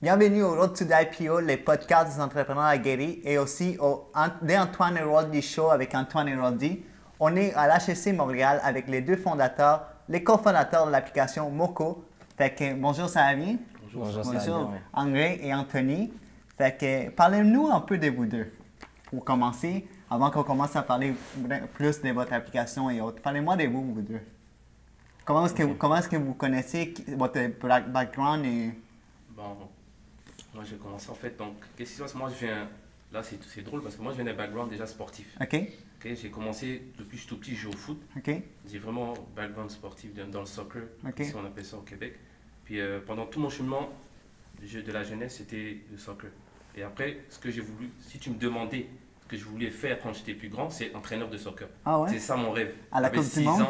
Bienvenue au Road to the IPO, les podcasts des entrepreneurs aguerris et aussi au The Antoine Héroldi Show avec Antoine Héroldi. On est à l'HEC Montréal avec les deux fondateurs, les cofondateurs de l'application Moco. Fait que, bonjour, ça va bien? Bonjour, Bonjour, André et Anthony. Fait que, parlez-nous un peu de vous deux. Pour commencer, avant qu'on commence à parler plus de votre application et autres, parlez-moi de vous deux. Comment est-ce que vous connaissez votre background et... Bon, moi j'ai commencé en fait, donc qu'est-ce qui se passe? Moi je viens, là c'est drôle parce que moi je viens d'un background déjà sportif. OK. J'ai commencé depuis que je suis tout petit, je joue au foot. OK. J'ai vraiment un background sportif dans le soccer, OK. si on appelle ça au Québec. Puis pendant tout mon cheminement de la jeunesse, c'était le soccer. Et après, ce que j'ai voulu, si tu me demandais ce que je voulais faire quand j'étais plus grand, c'est entraîneur de soccer. Ah ouais? C'est ça mon rêve. À la Coupe du Monde?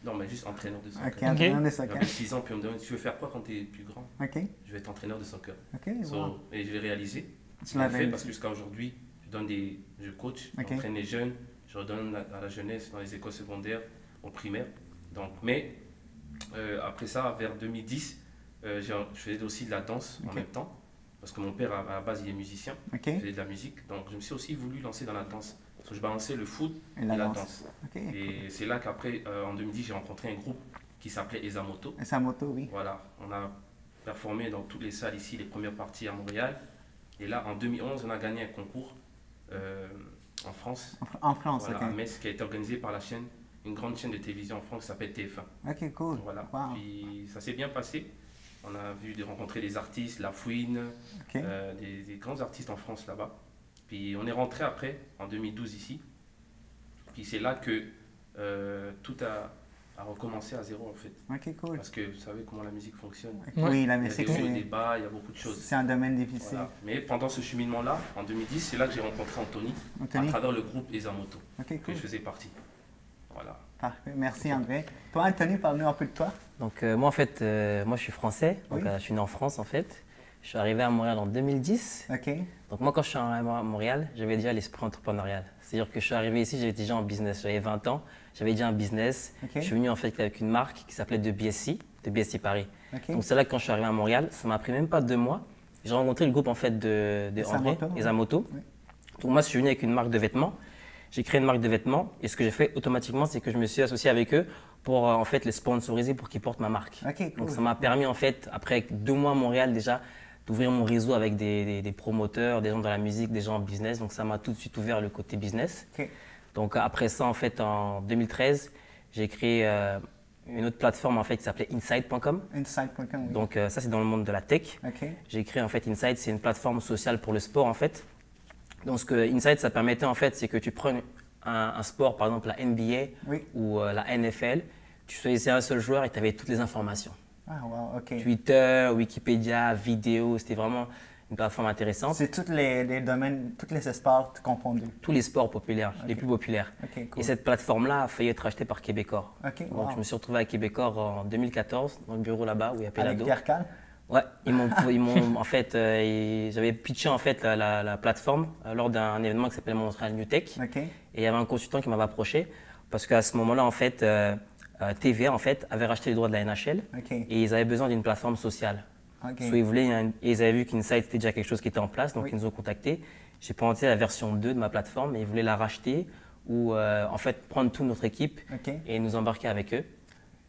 Non, mais juste entraîneur de soccer. OK, entraîneur de soccer. J'avais 6 ans, puis on me demande, tu veux faire quoi quand tu es plus grand? OK. Je vais être entraîneur de soccer. OK, wow. Et je l'ai réalisé. Tu Je l'as l'ai fait réalisé. parce que jusqu'à aujourd'hui, je coach, OK. j'entraîne les jeunes, je redonne à la jeunesse dans les écoles secondaires, au primaire. Donc, mais après ça, vers 2010, je faisais aussi de la danse en OK. même temps. Parce que mon père, à la base, il est musicien, OK. il faisait de la musique. Donc, je me suis aussi voulu lancer dans la danse. Parce que je balançais le foot Et et la la danse. danse. OK. Et c'est là qu'après, en 2010, j'ai rencontré un groupe qui s'appelait Esamoto. Et sa moto, oui. Voilà, on a performé dans toutes les salles ici, les premières parties à Montréal. Et là, en 2011, on a gagné un concours en France, En France, voilà, à OK. Metz, qui a été organisé par la chaîne, une grande chaîne de télévision en France qui s'appelle TF1. OK, cool. Voilà. Wow. Puis ça s'est bien passé. On a rencontré des artistes, La Fouine, OK. des grands artistes en France là-bas. Puis on est rentré après, en 2012 ici. Puis c'est là que tout a recommencé à zéro en fait. OK, cool. Parce que vous savez comment la musique fonctionne. Oui, la Il y a musique, des hauts et des c'est bas, il y a beaucoup de choses. un domaine difficile. Voilà. Mais pendant ce cheminement-là, en 2010, c'est là que j'ai rencontré Anthony, Anthony? à travers le groupe Esamoto, OK, que cool. je faisais partie. Voilà. Parfait. Merci, André. Toi, Anthony, parle-nous un peu de toi. Donc moi en fait, moi je suis français, donc Oui. je suis né en France en fait. Je suis arrivé à Montréal en 2010. OK. Donc moi quand je suis arrivé à Montréal, j'avais déjà l'esprit entrepreneurial. C'est-à-dire que je suis arrivé ici, j'étais déjà en business. J'avais 20 ans, j'avais déjà un business. OK. Je suis venu en fait avec une marque qui s'appelait de BSC Paris. OK. Donc c'est là que quand je suis arrivé à Montréal, ça m'a pris même pas 2 mois. J'ai rencontré le groupe en fait de André, Esamoto, oui. Esamoto. Oui. Donc moi je suis venu avec une marque de vêtements. J'ai créé une marque de vêtements et ce que j'ai fait automatiquement, c'est que je me suis associé avec eux pour en fait les sponsoriser pour qu'ils portent ma marque. OK, cool. Donc ça m'a permis en fait, après 2 mois à Montréal déjà, d'ouvrir mon réseau avec des promoteurs, des gens dans la musique, des gens en business. Donc ça m'a tout de suite ouvert le côté business. OK. Donc après ça en fait en 2013, j'ai créé une autre plateforme en fait qui s'appelait Inside.com. Insight.com, oui. Donc ça c'est dans le monde de la tech. OK. J'ai créé en fait Inside, c'est une plateforme sociale pour le sport en fait. Donc ce que Inside ça permettait en fait, c'est que tu prennes un sport, par exemple la NBA Oui. ou la NFL, tu choisissais un seul joueur et tu avais toutes les informations. Ah, wow, OK. Twitter, Wikipédia, vidéo, c'était vraiment une plateforme intéressante. C'est tous les domaines, tous les sports confondus. Tous les sports populaires, les plus populaires. OK, cool. Et cette plateforme-là a failli être achetée par Québecor. OK, Donc wow. je me suis retrouvé à Québecor en 2014, dans le bureau là-bas où il y a Pelado. Avec Pierre Cal? Ouais, en fait, j'avais pitché en fait la plateforme lors d'un événement qui s'appelle Montréal New Tech. OK. Et il y avait un consultant qui m'avait approché parce qu'à ce moment-là, en fait, TVA en fait, avait racheté les droits de la NHL OK. et ils avaient besoin d'une plateforme sociale. OK. So, et ils avaient vu qu'Inside c'était déjà quelque chose qui était en place, donc Oui. ils nous ont contactés. J'ai présenté la version 2 de ma plateforme et ils voulaient la racheter ou en fait prendre toute notre équipe OK. et nous embarquer avec eux.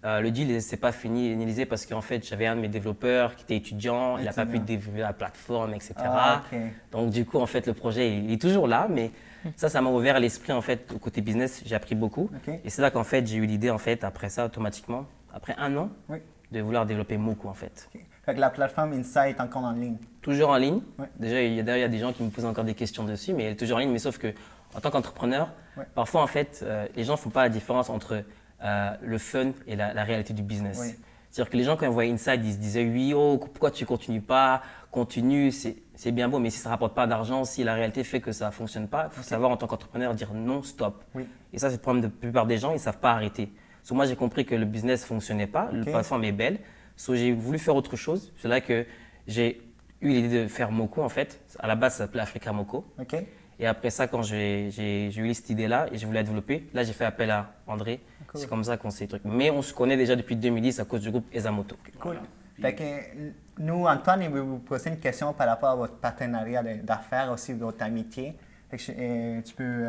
Le deal c'est pas finalisé parce qu'en fait j'avais un de mes développeurs qui était étudiant, il n'a pas pu Étudiant. développer la plateforme, etc. Ah, OK. Donc du coup en fait le projet il est toujours là, mais ça m'a ouvert l'esprit en fait au côté business, j'ai appris beaucoup. OK. Et c'est là qu'en fait j'ai eu l'idée en fait après ça automatiquement, après 1 an, Oui. de vouloir développer Moco en fait. OK. Fait que la plateforme Insight est encore en ligne. Toujours en ligne. Ouais. Déjà il y a des gens qui me posent encore des questions dessus, mais elle est toujours en ligne. Mais sauf que en tant qu'entrepreneur, Ouais. parfois en fait les gens font pas la différence entre le fun et la réalité du business. Oui. C'est-à-dire que les gens, quand ils voient Inside, ils se disaient oui, oh, pourquoi tu continues pas? Continue, c'est bien beau, mais si ça ne rapporte pas d'argent, si la réalité fait que ça ne fonctionne pas, il faut savoir en tant qu'entrepreneur dire non, stop. Oui. Et ça, c'est le problème de la plupart des gens, ils ne savent pas arrêter. Donc, moi, j'ai compris que le business ne fonctionnait pas, la plateforme est belle. Donc, j'ai voulu faire autre chose. C'est là que j'ai eu l'idée de faire Moco, en fait. À la base, ça s'appelait Africa Moco. OK. Et après ça, quand j'ai eu cette idée-là et je voulais la développer, là, j'ai fait appel à André. Cool. C'est comme ça qu'on s'est truc. Mais on se connaît déjà depuis 2010 à cause du groupe Esamoto. Cool. Voilà. Puis- Fait que nous, Antoine, il veut vous poser une question par rapport à votre partenariat d'affaires, aussi votre amitié. Fait que tu peux...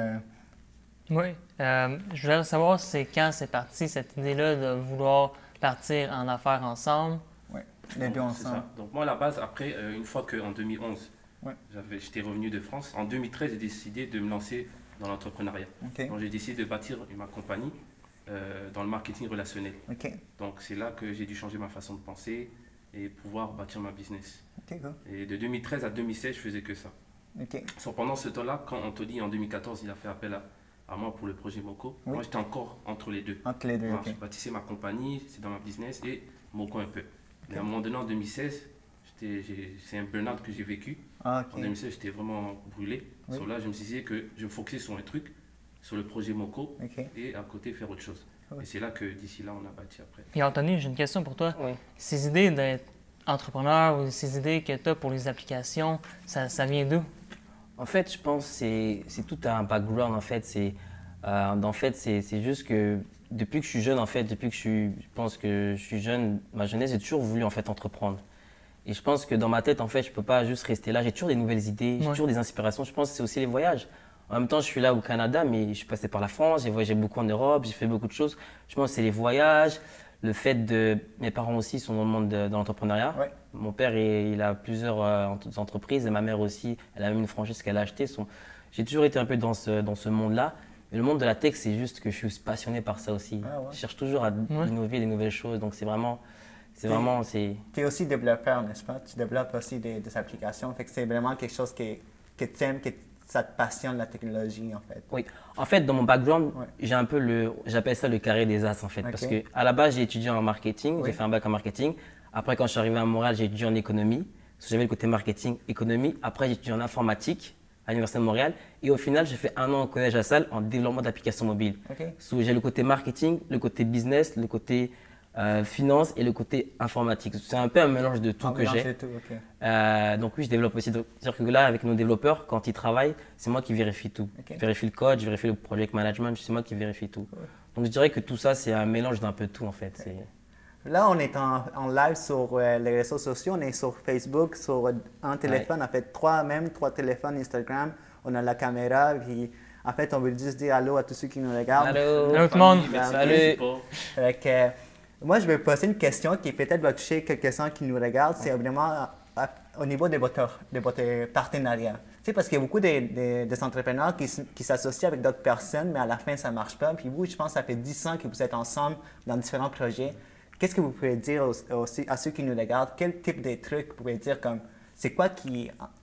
Oui. Je voudrais savoir c'est quand c'est parti cette idée-là de vouloir partir en affaires ensemble. Oui, les deux ensemble. Ça. Donc moi, à la base, après, une fois qu'en 2011, ouais. j'étais revenu de France, en 2013, j'ai décidé de me lancer dans l'entrepreneuriat. Okay. Donc j'ai décidé de bâtir ma compagnie dans le marketing relationnel. Okay. Donc c'est là que j'ai dû changer ma façon de penser et pouvoir bâtir ma business. Okay, cool. Et de 2013 à 2016, je faisais que ça. Okay. So, pendant ce temps-là, quand Anthony, en 2014, il a fait appel à moi pour le projet Moko, oui. Moi j'étais encore entre les deux. Entre les deux, alors, okay. Je bâtissais ma compagnie, c'est dans ma business et Moko un peu. Mais à un moment donné, en 2016, c'est un burn-out que j'ai vécu. En 2016, j'étais vraiment brûlé. Oui. So, là, je me suis dit que je me focusais sur un truc, sur le projet Moko, et à côté faire autre chose. Oui. Et c'est là que d'ici là, on a bâti après. Et Anthony, j'ai une question pour toi. Oui. Ces idées d'être entrepreneur ou ces idées que tu as pour les applications, ça vient d'où? En fait, je pense que c'est tout un background. En fait, c'est juste que depuis que je suis jeune, en fait, je pense que je suis jeune, ma jeunesse, j'ai toujours voulu en fait entreprendre. Et je pense que dans ma tête, en fait, je ne peux pas juste rester là. J'ai toujours des nouvelles idées, j'ai toujours des inspirations. Je pense que c'est aussi les voyages. En même temps, je suis là au Canada, mais je suis passé par la France, j'ai voyagé beaucoup en Europe, j'ai fait beaucoup de choses. Je pense que c'est les voyages, le fait de… Mes parents aussi sont dans le monde de l'entrepreneuriat. Ouais. Mon père, il a plusieurs entreprises et ma mère aussi, elle a même une franchise qu'elle a achetée. J'ai toujours été un peu dans ce monde-là. Mais le monde de la tech, c'est juste que je suis passionné par ça aussi. Ah ouais. Je cherche toujours à innover des nouvelles choses. Donc, c'est vraiment… Tu es aussi développeur, n'est-ce pas? Tu développes aussi des applications. Fait que c'est vraiment quelque chose que tu aimes, que ça te passionne, la technologie, en fait. Oui. En fait, dans mon background, j'ai un peu j'appelle ça le carré des as, en fait. Parce qu'à la base, j'ai étudié en marketing. J'ai fait un bac en marketing. Après, quand je suis arrivé à Montréal, j'ai étudié en économie. J'avais le côté marketing, économie. Après, j'ai étudié en informatique à l'Université de Montréal. Et au final, j'ai fait 1 an au Collège La Salle en développement d'applications mobiles. J'ai le côté marketing, le côté business, le côté finance et le côté informatique. C'est un peu un mélange de tout que j'ai. Donc oui, je développe aussi. C'est-à-dire que là, avec nos développeurs, quand ils travaillent, c'est moi qui vérifie tout. Je vérifie le code, je vérifie le project management, c'est moi qui vérifie tout. Donc je dirais que tout ça, c'est un mélange d'un peu de tout en fait. Là, on est en live sur les réseaux sociaux, on est sur Facebook, sur un téléphone, en fait, 3 téléphones Instagram, on a la caméra, puis en fait, on veut juste dire allô à tous ceux qui nous regardent. Allô tout le monde! Salut! Moi, je vais poser une question qui peut-être va toucher quelques-uns qui nous regardent. C'est vraiment au niveau de votre partenariat. Tu sais, parce qu'il y a beaucoup des entrepreneurs qui s'associent avec d'autres personnes, mais à la fin, ça ne marche pas. Puis vous, je pense que ça fait 10 ans que vous êtes ensemble dans différents projets. Qu'est-ce que vous pouvez dire aussi à ceux qui nous regardent? Quel type de trucs vous pouvez dire comme c'est quoi que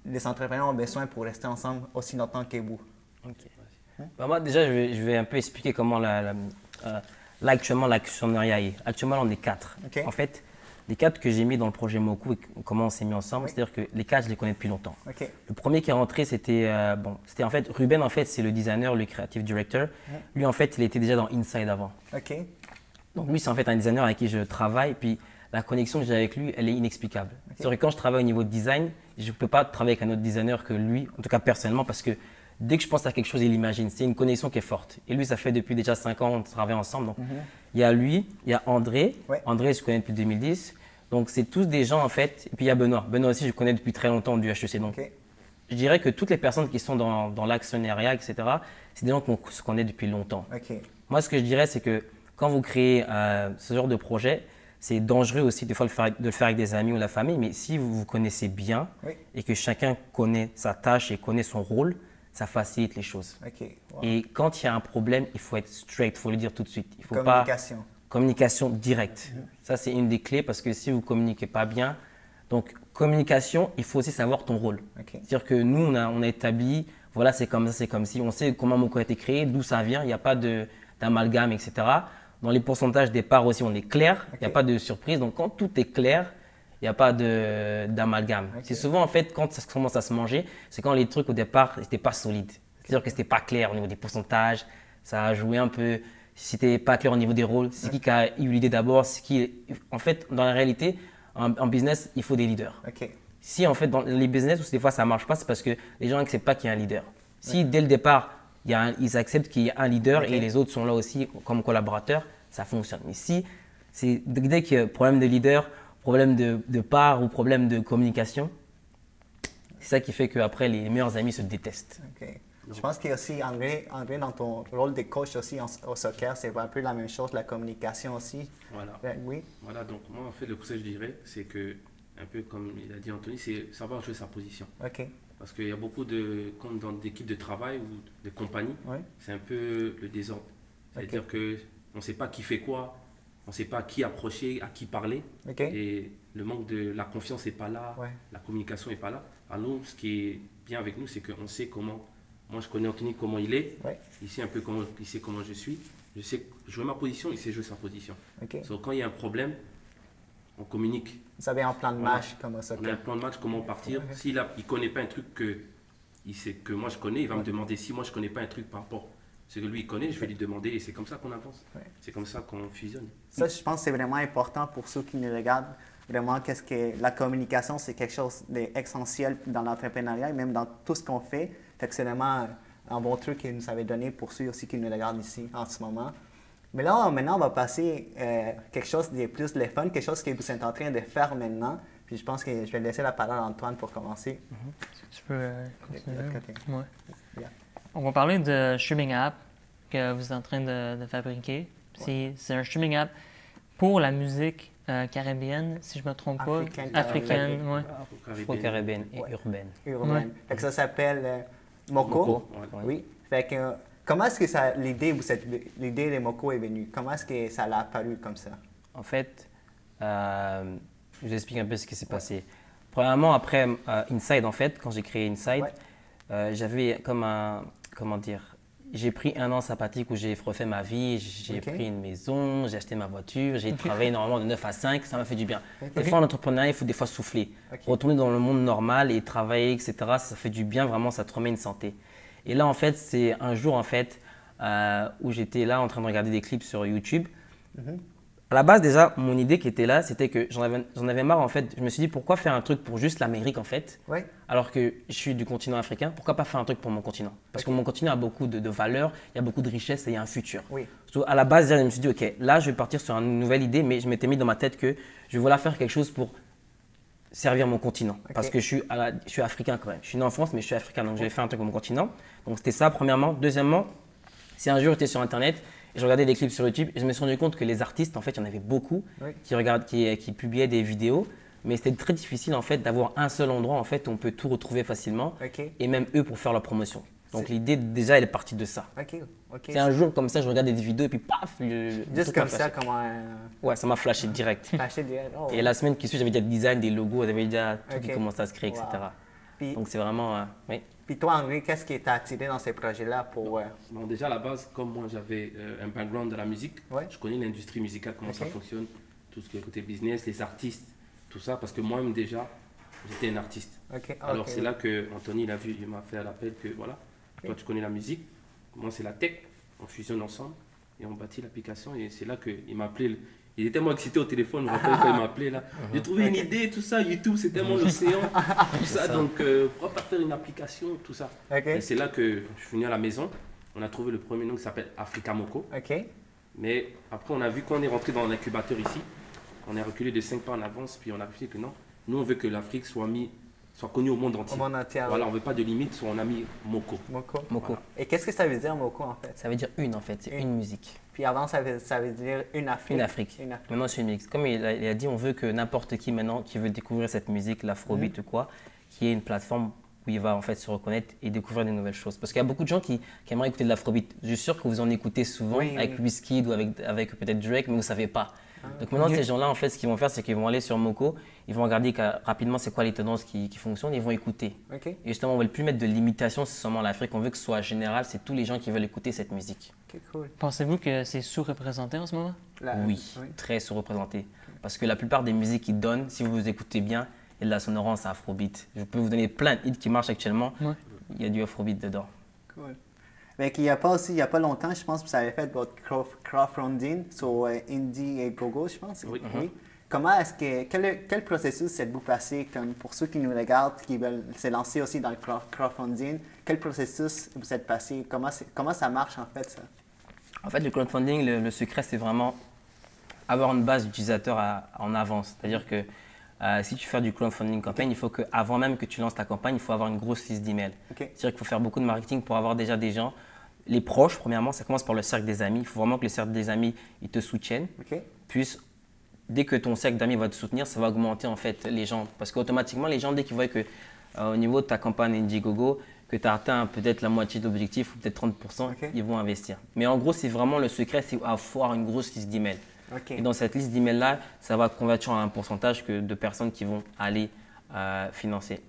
les entrepreneurs ont besoin pour rester ensemble aussi longtemps que vous? Moi, déjà, je vais un peu expliquer comment là, actuellement, l'actionnariat est. Actuellement, on est 4. En fait, les 4 que j'ai mis dans le projet Moko et comment on s'est mis ensemble, c'est-à-dire que les 4, je les connais depuis longtemps. Le premier qui est rentré, c'était en fait, Ruben, en fait, c'est le designer, le creative director. Lui, en fait, il était déjà dans Inside avant. Donc, lui, c'est en fait un designer avec qui je travaille. Puis, la connexion que j'ai avec lui, elle est inexplicable. C'est-à-dire que quand je travaille au niveau de design, je ne peux pas travailler avec un autre designer que lui, en tout cas personnellement, parce que dès que je pense à quelque chose, il l'imagine. C'est une connexion qui est forte. Et lui, ça fait depuis déjà 5 ans, on travaille ensemble. Donc, il y a lui, il y a André. André, je connais depuis 2010. Donc, c'est tous des gens, en fait. Et puis, il y a Benoît. Benoît aussi, je connais depuis très longtemps du HEC. Donc, je dirais que toutes les personnes qui sont dans l'actionnariat, etc., c'est des gens qu'on se connaît depuis longtemps. Moi, ce que je dirais, c'est que quand vous créez ce genre de projet, c'est dangereux aussi des fois de le faire avec des amis ou la famille. Mais si vous vous connaissez bien et que chacun connaît sa tâche et connaît son rôle, ça facilite les choses. Et quand il y a un problème, il faut être straight, il faut le dire tout de suite. Il faut communication directe. Ça, c'est une des clés parce que si vous ne communiquez pas bien, donc communication, il faut aussi savoir ton rôle. C'est-à-dire que nous, on a établi, voilà, c'est comme ça, c'est comme si, on sait comment Moko a été créé, d'où ça vient, il n'y a pas d'amalgame, etc. Dans les pourcentages des parts aussi, on est clair, il n'y a pas de surprise. Donc, quand tout est clair, il n'y a pas d'amalgame. C'est souvent, en fait, quand ça commence à se manger, c'est quand les trucs au départ n'étaient pas solides. C'est-à-dire que ce n'était pas clair au niveau des pourcentages, ça a joué un peu, si c'était pas clair au niveau des rôles, c'est qui a eu l'idée d'abord, En fait, dans la réalité, en business, il faut des leaders. Si, en fait, dans les business où des fois ça ne marche pas, c'est parce que les gens n'acceptent pas qu'il y ait un leader. Si, dès le départ, ils acceptent qu'il y ait un leader et les autres sont là aussi comme collaborateurs, ça fonctionne. Mais si, dès qu'il y a problème de leader, problème de part ou problème de communication. C'est ça qui fait qu'après, les meilleurs amis se détestent. Okay. Je pense qu'il y a aussi, André, dans ton rôle de coach aussi au soccer, c'est un peu la même chose, la communication aussi. Voilà. Oui. Voilà, donc moi, en fait, le conseil, je dirais, c'est que, un peu comme il a dit Anthony, c'est savoir jouer sa position. OK. Parce qu'il y a beaucoup de, comme dans d'équipes de travail ou de compagnie, c'est un peu le désordre. C'est-à-dire qu'on ne sait pas qui fait quoi, on ne sait pas à qui approcher, à qui parler. Et le manque de la confiance n'est pas là, la communication n'est pas là. Alors nous, ce qui est bien avec nous, c'est qu'on sait comment. Moi, je connais Anthony comment il est. Il sait un peu comment, il sait comment je suis. Je sais jouer ma position, il sait jouer sa position. Donc, quand il y a un problème, on communique. Vous avez un plan de match comme ça. On a un plan de match, comment partir. S'il ne connaît pas un truc que moi je connais, il va me demander si moi je ne connais pas un truc par rapport à ce que lui il connaît, je vais lui demander et c'est comme ça qu'on avance. C'est comme ça qu'on fusionne. Ça, je pense que c'est vraiment important pour ceux qui nous regardent. Vraiment, qu'est-ce que la communication, c'est quelque chose d'essentiel dans l'entrepreneuriat et même dans tout ce qu'on fait. C'est vraiment un bon truc que vous avez donné pour ceux aussi qui nous regardent ici en ce moment. Mais là, maintenant, on va passer quelque chose de plus le fun, quelque chose que vous êtes en train de faire maintenant. Puis je pense que je vais laisser la parole à Antoine pour commencer. Est-ce que tu peux continuer? Ouais. Yeah. On va parler de streaming app que vous êtes en train de fabriquer. C'est un streaming app pour la musique caribéenne, si je ne me trompe pas. Africaine, oui. Afro-caribéenne et urbaine. Urbaine. Fait que ça s'appelle Moko. Oui. Fait que, comment est-ce que l'idée de Moko est venue? Comment est-ce que ça l'a apparu comme ça? En fait, je vous explique un peu ce qui s'est passé. Premièrement, après Inside, en fait, quand j'ai créé Inside, j'avais comme comment dire, j'ai pris un an sabbatique où j'ai refait ma vie, j'ai pris une maison, j'ai acheté ma voiture, j'ai travaillé normalement de 9 à 5, ça m'a fait du bien. Des fois en entrepreneuriat, il faut des fois souffler, retourner dans le monde normal et travailler, etc. Ça fait du bien, vraiment, ça te remet une santé. Et là, en fait, c'est un jour en fait, où j'étais là en train de regarder des clips sur YouTube. À la base, déjà, mon idée qui était là, c'était que j'en avais marre en fait. Je me suis dit, pourquoi faire un truc pour juste l'Amérique en fait, alors que je suis du continent africain, pourquoi pas faire un truc pour mon continent? Parce que mon continent a beaucoup de valeurs, il y a beaucoup de richesses et il y a un futur. À la base, je me suis dit, ok, là, je vais partir sur une nouvelle idée, mais je m'étais mis dans ma tête que je voulais faire quelque chose pour servir mon continent. Parce que je suis africain quand même. Je suis né en France, mais je suis africain, donc je vais faire un truc pour mon continent. Donc c'était ça, premièrement. Deuxièmement, c'est un jour, j'étais sur Internet. Et je regardais des clips sur YouTube et je me suis rendu compte que les artistes, en fait, il y en avait beaucoup qui publiaient des vidéos, mais c'était très difficile en fait d'avoir un seul endroit en fait où on peut tout retrouver facilement et même eux pour faire leur promotion. Donc l'idée déjà elle est partie de ça. C'est un jour comme ça, je regardais des vidéos et puis paf, juste comme ça, comment ouais, ça m'a flashé direct. Et la semaine qui suit, j'avais déjà le design des logos, j'avais déjà tout qui commençait à se créer, etc. Donc c'est vraiment oui. Puis toi, André, qu'est-ce qui t'a attiré dans ces projets-là pour… Bon, déjà, à la base, comme moi, j'avais un background de la musique, je connais l'industrie musicale, comment ça fonctionne, tout ce qui est côté business, les artistes, tout ça, parce que moi-même, déjà, j'étais un artiste. Alors, c'est là que Anthony, il m'a fait l'appel que, voilà, toi, tu connais la musique, moi, c'est la tech, on fusionne ensemble et on bâtit l'application. Et c'est là qu'il m'a appelé. Il était tellement excité au téléphone, je me rappelle quand il m'a appelé là. J'ai trouvé une idée, tout ça, YouTube, c'est tellement l'océan, tout ça. Donc, pourquoi pas faire une application, tout ça. Et c'est là que je suis venu à la maison. On a trouvé le premier nom qui s'appelle Africa Moko. Mais après, on a vu qu'on est rentré dans l'incubateur ici, on est reculé de 5 pas en avance, puis on a vu que non, nous on veut que l'Afrique soit connue au monde entier. Voilà, on ne veut pas de limite, soit on a mis Moko. Moko. Voilà. Et qu'est-ce que ça veut dire Moko en fait? Ça veut dire une en fait, c'est une musique. Puis avant, ça veut dire une Afrique. Une Afrique. Maintenant, c'est une musique. Comme il a dit, on veut que n'importe qui maintenant qui veut découvrir cette musique, l'afrobeat ou quoi, qu'il y ait une plateforme où il va en fait se reconnaître et découvrir des nouvelles choses. Parce qu'il y a beaucoup de gens qui aimeraient écouter de l'afrobeat. Je suis sûr que vous en écoutez souvent avec Wizkid ou avec peut-être Drake, mais vous ne savez pas. Donc maintenant, ces gens-là, en fait, ce qu'ils vont faire, c'est qu'ils vont aller sur Moko, ils vont regarder rapidement c'est quoi les tendances qui fonctionnent, et ils vont écouter. Et justement, on ne veut plus mettre de limitation, c'est seulement l'Afrique, on veut que ce soit général, c'est tous les gens qui veulent écouter cette musique. Cool. Pensez-vous que c'est sous-représenté en ce moment? Oui, très sous-représenté. Parce que la plupart des musiques qu'ils donnent, si vous écoutez bien, il y a de la sonorance afrobeat. Je peux vous donner plein de hits qui marchent actuellement, il y a du afrobeat dedans. Cool. Mais il n'y a pas longtemps, je pense que vous avez fait votre crowdfunding sur Indie et Gogo, je pense. Oui. Comment est-ce que quel processus êtes-vous passé comme pour ceux qui nous regardent, qui veulent se lancer aussi dans le crowdfunding? Quel processus vous êtes passé? Comment ça marche en fait ça? En fait, le crowdfunding, le secret, c'est vraiment avoir une base d'utilisateurs en avance. C'est-à-dire que si tu fais du crowdfunding campaign, il faut qu'avant même que tu lances ta campagne, il faut avoir une grosse liste d'emails. C'est-à-dire qu'il faut faire beaucoup de marketing pour avoir déjà des gens. Les proches, premièrement, ça commence par le cercle des amis. Il faut vraiment que le cercle des amis ils te soutiennent. Puis, dès que ton cercle d'amis va te soutenir, ça va augmenter en fait les gens. Parce qu'automatiquement, les gens, dès qu'ils voient que au niveau de ta campagne Indiegogo, que tu as atteint peut-être la moitié de l'objectif ou peut-être 30%, ils vont investir. Mais en gros, c'est vraiment le secret, c'est avoir une grosse liste d'emails. Et dans cette liste d'emails-là, ça va convertir en un pourcentage de personnes qui vont aller financer.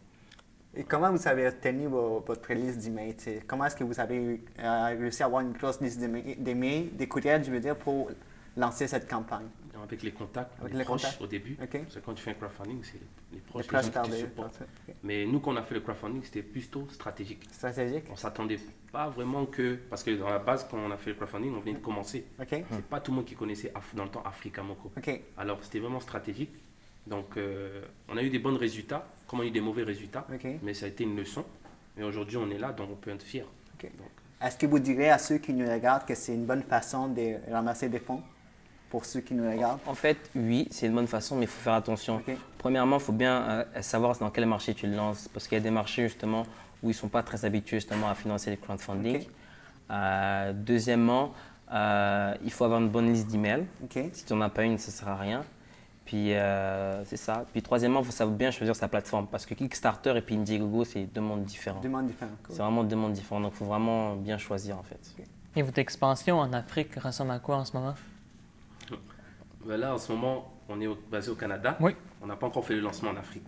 Et comment vous avez obtenu votre liste d'emails? Comment est-ce que vous avez réussi à avoir une grosse liste d'emails, des courriels, je veux dire, pour lancer cette campagne? Avec les contacts, les proches au début. Parce que quand tu fais un crowdfunding, c'est les proches qui te supportent. Mais nous, quand on a fait le crowdfunding, c'était plutôt stratégique. Stratégique? On ne s'attendait pas vraiment que… Parce que dans la base, quand on a fait le crowdfunding, on venait de commencer. C'est pas tout le monde qui connaissait dans le temps Africa Moko. Alors, c'était vraiment stratégique. Donc, on a eu des bons résultats, comme on a eu des mauvais résultats. Mais ça a été une leçon. Et aujourd'hui, on est là, donc on peut être fiers. Est-ce que vous direz à ceux qui nous regardent que c'est une bonne façon de ramasser des fonds? Pour ceux qui nous regardent? En fait, oui, c'est une bonne façon, mais il faut faire attention. Premièrement, il faut bien savoir dans quel marché tu le lances, parce qu'il y a des marchés justement où ils ne sont pas très habitués justement à financer les crowdfunding. Deuxièmement, il faut avoir une bonne liste d'emails. Si tu n'en as pas une, ça ne sert à rien. Puis c'est ça. Puis troisièmement, il faut savoir bien choisir sa plateforme, parce que Kickstarter et puis Indiegogo, c'est deux mondes différents. C'est vraiment deux mondes différents, donc il faut vraiment bien choisir en fait. Et votre expansion en Afrique ressemble à quoi en ce moment? Là, en ce moment, on est basé au Canada. On n'a pas encore fait le lancement en Afrique.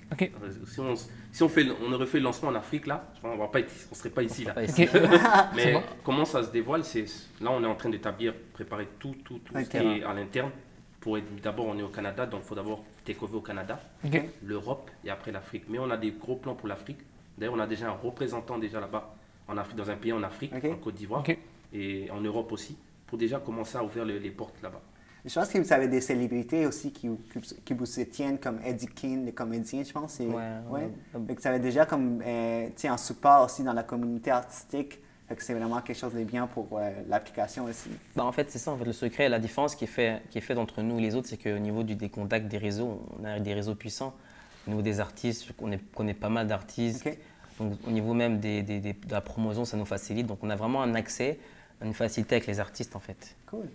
Si on aurait fait le lancement en Afrique, là, on ne serait pas ici. Là. Mais comment ça se dévoile, là, on est en train d'établir, préparer tout ce qui est à l'interne. D'abord, on est au Canada, donc il faut d'abord take over au Canada, l'Europe et après l'Afrique. Mais on a des gros plans pour l'Afrique. D'ailleurs, on a déjà un représentant là-bas, dans un pays en Afrique, en Côte d'Ivoire, et en Europe aussi, pour déjà commencer à ouvrir les portes là-bas. Je pense que vous avez des célébrités aussi qui vous soutiennent, comme Eddie King, le comédien, je pense. Donc, ça va déjà comme un support aussi dans la communauté artistique. C'est vraiment quelque chose de bien pour l'application aussi. En fait, c'est ça. En fait, le secret, la différence qui est faite entre nous et les autres, c'est qu'au niveau des contacts, des réseaux, on a des réseaux puissants. Au niveau des artistes, on connaît pas mal d'artistes. Donc, au niveau même de la promotion, ça nous facilite. Donc, on a vraiment un accès, une facilité avec les artistes, en fait. Cool.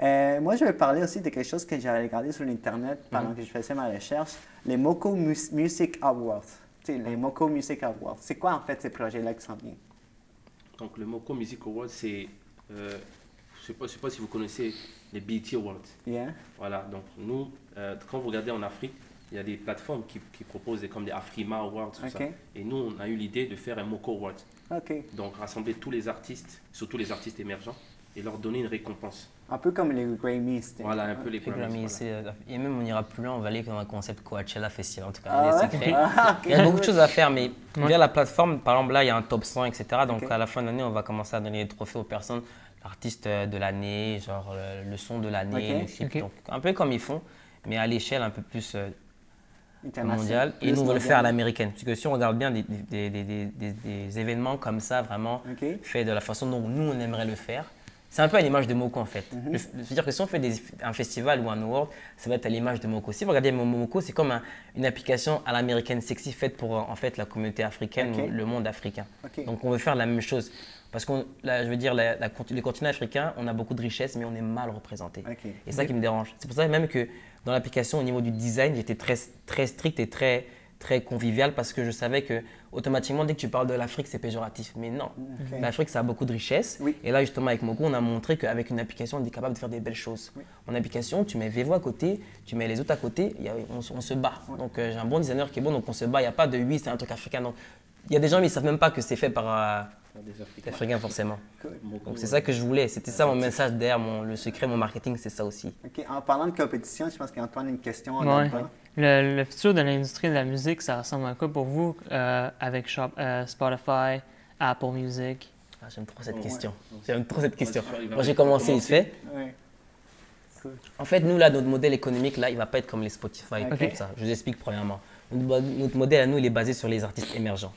Moi, je vais parler aussi de quelque chose que j'avais regardé sur Internet pendant que je faisais ma recherche, les Moko Music Awards. Les Moko Music Awards. C'est quoi en fait ces projets-là qui s'en viennent? Donc, le Moko Music Awards, c'est… je ne sais pas si vous connaissez les BET Awards. Voilà, donc nous, quand vous regardez en Afrique, il y a des plateformes qui proposent comme des Afrima Awards, tout ça. Et nous, on a eu l'idée de faire un Moko Awards. Donc, rassembler tous les artistes, surtout les artistes émergents, et leur donner une récompense. Un peu comme les Grammys. Voilà, un peu les Grammys. Et même on ira plus loin, on va aller dans un concept Coachella Festival, en tout cas, il y a beaucoup de choses à faire, mais via la plateforme, par exemple là, il y a un top 100, etc. Donc à la fin de l'année, on va commencer à donner des trophées aux personnes, l'artiste de l'année, genre le son de l'année, le clip. Donc un peu comme ils font, mais à l'échelle un peu plus mondiale. Et nous, on va le faire à l'américaine. Parce que si on regarde bien des événements comme ça, vraiment faits de la façon dont nous, on aimerait le faire, c'est un peu à l'image de Moko en fait. C'est-à-dire que si on fait un festival ou un award, ça va être à l'image de Moko. Si vous regardez Moko, c'est comme une application à l'américaine sexy faite pour en fait la communauté africaine ou le monde africain. Donc on veut faire la même chose. Parce que je veux dire, le continent africain, on a beaucoup de richesses, mais on est mal représenté. Et c'est ça qui me dérange. C'est pour ça même que dans l'application, au niveau du design, j'étais très strict et très convivial parce que je savais que automatiquement, dès que tu parles de l'Afrique, c'est péjoratif. Mais non, l'Afrique, ça a beaucoup de richesses. Et là, justement, avec Moko, on a montré qu'avec une application, on est capable de faire des belles choses. En application, tu mets Vevo à côté, tu mets les autres à côté, on se bat. Donc, j'ai un bon designer qui est bon, donc on se bat. Il n'y a pas de oui, c'est un truc africain. Donc, il y a des gens, mais ils ne savent même pas que c'est fait par des Africains, forcément. Donc, c'est ça que je voulais. C'était ça mon message derrière, le secret, mon marketing, c'est ça aussi. En parlant de compétition, je pense qu'Antoine a une question. Le futur de l'industrie de la musique, ça ressemble à quoi pour vous avec Spotify, Apple Music? J'aime trop cette question. J'aime trop cette question. Moi, j'ai commencé, il se fait. En fait, nous, là, notre modèle économique, là, il ne va pas être comme les Spotify et tout ça. Je vous explique premièrement. Notre modèle à nous, il est basé sur les artistes émergents.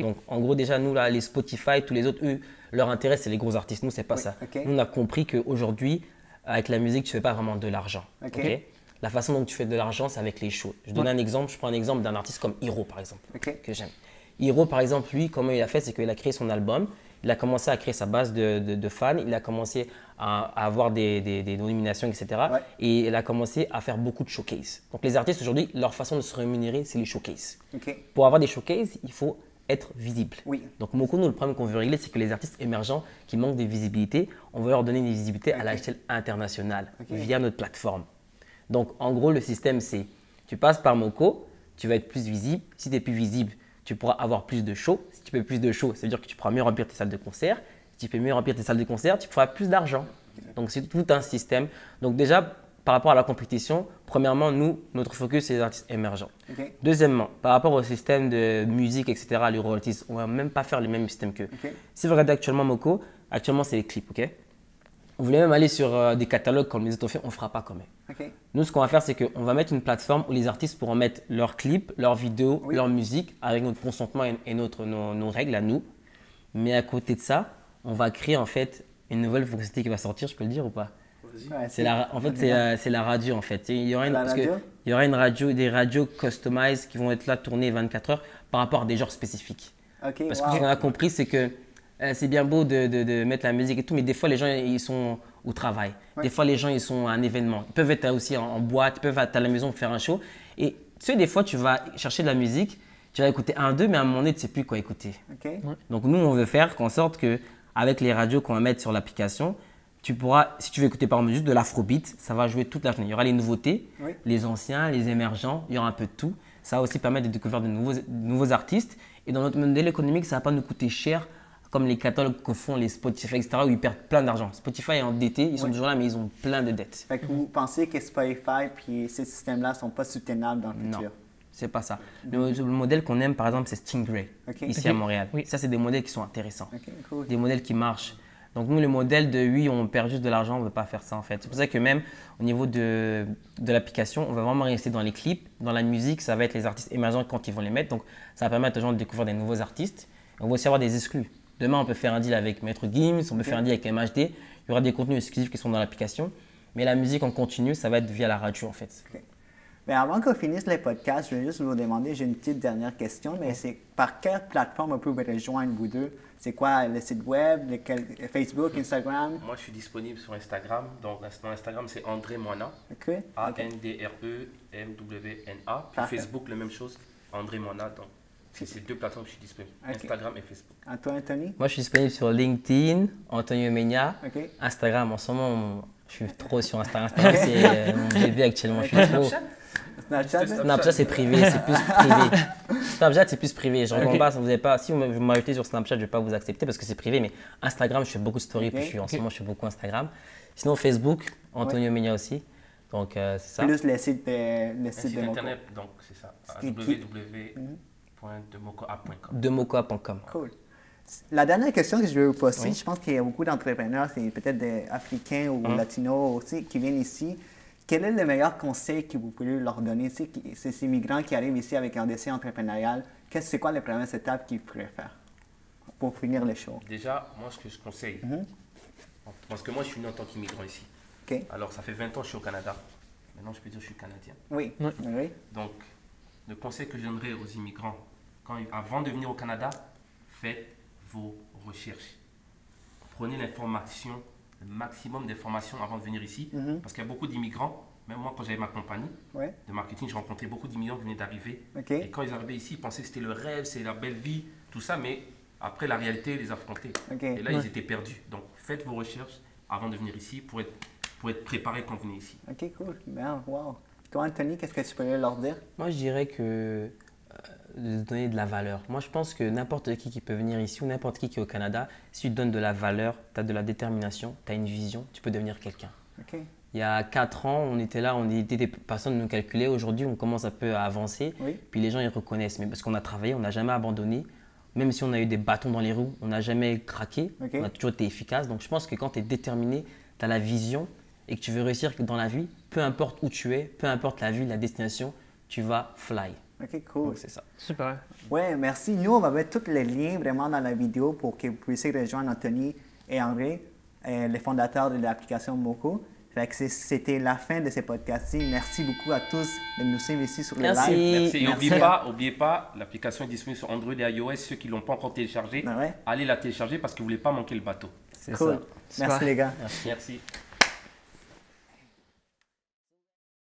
Donc, en gros, déjà, nous, là, les Spotify, tous les autres, eux, leur intérêt, c'est les gros artistes. Nous, c'est pas ça. Nous, on a compris qu'aujourd'hui, avec la musique, tu ne fais pas vraiment de l'argent. Ok. La façon dont tu fais de l'argent, c'est avec les shows. Je donne un exemple, je prends un exemple d'un artiste comme Hiro, par exemple, que j'aime. Hiro, par exemple, lui, comment il a fait, c'est qu'il a créé son album, il a commencé à créer sa base de fans, il a commencé à avoir des nominations, etc. Et il a commencé à faire beaucoup de showcases. Donc les artistes aujourd'hui, leur façon de se rémunérer, c'est les showcases. Pour avoir des showcases, il faut être visible. Donc Moko, nous, le problème qu'on veut régler, c'est que les artistes émergents qui manquent de visibilité, on veut leur donner une visibilité à l'échelle internationale via notre plateforme. Donc en gros, le système, c'est tu passes par Moko, tu vas être plus visible. Si tu es plus visible, tu pourras avoir plus de shows. Si tu fais plus de shows, ça veut dire que tu pourras mieux remplir tes salles de concert. Si tu peux mieux remplir tes salles de concert, tu feras plus d'argent. Donc c'est tout un système. Donc déjà, par rapport à la compétition, premièrement, nous, notre focus, c'est les artistes émergents. Deuxièmement, par rapport au système de musique, etc., les royalties, on ne va même pas faire le même système qu'eux. Si vous regardez actuellement Moko, actuellement, c'est les clips. On voulait même aller sur des catalogues comme les autres ont fait, on ne fera pas quand même. Nous, ce qu'on va faire, c'est qu'on va mettre une plateforme où les artistes pourront mettre leurs clips, leurs vidéos, leur musique avec notre consentement et nos règles à nous. Mais à côté de ça, on va créer en fait une nouvelle fonctionnalité qui va sortir, je peux le dire ou pas? En fait, c'est la radio en fait. Il y aura une radio, des radios customized qui vont être là tournées 24 heures par rapport à des genres spécifiques. Parce que ce qu'on a compris, c'est que c'est bien beau de mettre la musique et tout, mais des fois les gens ils sont au travail. Des fois les gens ils sont à un événement. Ils peuvent être aussi en boîte, ils peuvent être à la maison pour faire un show. Et tu sais, des fois tu vas chercher de la musique, tu vas écouter un, deux, mais à un moment donné tu ne sais plus quoi écouter. Donc nous on veut faire en sorte qu'avec les radios qu'on va mettre sur l'application, tu pourras, si tu veux écouter par exemple juste de l'afrobeat, ça va jouer toute la journée. Il y aura les nouveautés, les anciens, les émergents, il y aura un peu de tout. Ça va aussi permettre de découvrir de nouveaux artistes. Et dans notre modèle économique, ça ne va pas nous coûter cher comme les catalogues que font les Spotify, etc., où ils perdent plein d'argent. Spotify est endetté, ils sont toujours là, mais ils ont plein de dettes. Fait que vous pensez que Spotify et ces systèmes-là ne sont pas soutenables dans le futur? Non, c'est pas ça. Le modèle qu'on aime, par exemple, c'est Stingray, ici à Montréal. Ça, c'est des modèles qui sont intéressants, des modèles qui marchent. Donc nous, le modèle de oui, on perd juste de l'argent, on ne veut pas faire ça en fait. C'est pour ça que même au niveau de l'application, on va vraiment rester dans les clips. Dans la musique, ça va être les artistes émergents quand ils vont les mettre. Donc ça va permettre aux gens de découvrir des nouveaux artistes. On va aussi avoir des exclus. Demain, on peut faire un deal avec Maître Gims, on peut faire un deal avec MHD. Il y aura des contenus exclusifs qui sont dans l'application. Mais la musique en continu, ça va être via la radio en fait. Mais avant qu'on finisse les podcasts, je vais juste vous demander, j'ai une petite dernière question, mais c'est par quelle plateforme on peut vous rejoindre vous deux? C'est quoi, le site web, Facebook, Instagram? Moi, je suis disponible sur Instagram. Donc, dans Instagram, c'est André Moina. A-N-D-R-E-M-W-N-A. Puis Facebook, la même chose, André Moina. Donc, c'est ces deux plateformes que je suis disponible, Instagram et Facebook. À toi, Anthony? Moi, je suis disponible sur LinkedIn, Antonio Menia. Instagram, en ce moment, je suis trop sur Instagram. Instagram, c'est mon bébé actuellement. Je suis trop... Snapchat, c'est privé, c'est plus privé. Snapchat, c'est plus privé. Je ne recommande pas, si vous m'ajoutez sur Snapchat, je ne vais pas vous accepter parce que c'est privé. Mais Instagram, je fais beaucoup de stories, puis en ce moment, je fais beaucoup Instagram. Sinon, Facebook, Antonio Menia aussi. Donc, c'est ça. Plus le site de internet, donc c'est ça. www.democoapp.com. Democoapp.com. Cool. La dernière question que je vais vous poser, je pense qu'il y a beaucoup d'entrepreneurs, c'est peut-être des Africains ou Latinos aussi, qui viennent ici. Quel est le meilleur conseil que vous pouvez leur donner? C'est ces migrants qui arrivent ici avec un décès entrepreneurial. C'est quoi les premières étapes qu'ils pourraient faire pour finir les choses? Déjà, moi, ce que je conseille, parce que moi, je suis né en tant qu'immigrant ici. Alors, ça fait 20 ans que je suis au Canada. Maintenant, je peux dire que je suis canadien. Oui. Donc, le conseil que je donnerais aux immigrants, avant de venir au Canada, faites vos recherches. Prenez l'information, le maximum d'informations avant de venir ici, parce qu'il y a beaucoup d'immigrants. Même moi, quand j'avais ma compagnie de marketing, je rencontrais beaucoup d'immigrants qui venaient d'arriver. Et quand ils arrivaient ici, ils pensaient que c'était le rêve, c'est la belle vie, tout ça, mais après, la réalité les affrontait. Et là, ils étaient perdus. Donc, faites vos recherches avant de venir ici pour être préparés quand vous venez ici. OK, cool. Bien, wow. Toi, Anthony, qu'est-ce que tu pourrais leur dire? Moi, je dirais que de donner de la valeur. Moi, je pense que n'importe qui peut venir ici ou n'importe qui est au Canada, si tu donnes de la valeur, tu as de la détermination, tu as une vision, tu peux devenir quelqu'un. Il y a 4 ans, on était là, on était des personnes nous calculaient. Aujourd'hui, on commence un peu à avancer. Puis les gens, ils reconnaissent. Mais parce qu'on a travaillé, on n'a jamais abandonné. Même si on a eu des bâtons dans les roues, on n'a jamais craqué. On a toujours été efficace. Donc, je pense que quand tu es déterminé, tu as la vision et que tu veux réussir dans la vie, peu importe où tu es, peu importe la ville, la destination, tu vas fly. OK, cool. C'est ça. Super. Ouais, merci. Nous, on va mettre tous les liens vraiment dans la vidéo pour que vous puissiez rejoindre Anthony et André, les fondateurs de l'application Moko. Fait que c'était la fin de ce podcast-ci. Merci beaucoup à tous de nous suivre ici sur le live. Merci. Et n'oubliez pas, l'application est disponible sur Android et iOS. Ceux qui ne l'ont pas encore téléchargée, allez la télécharger parce que vous ne voulez pas manquer le bateau. C'est cool. Ça. Merci les gars. Merci.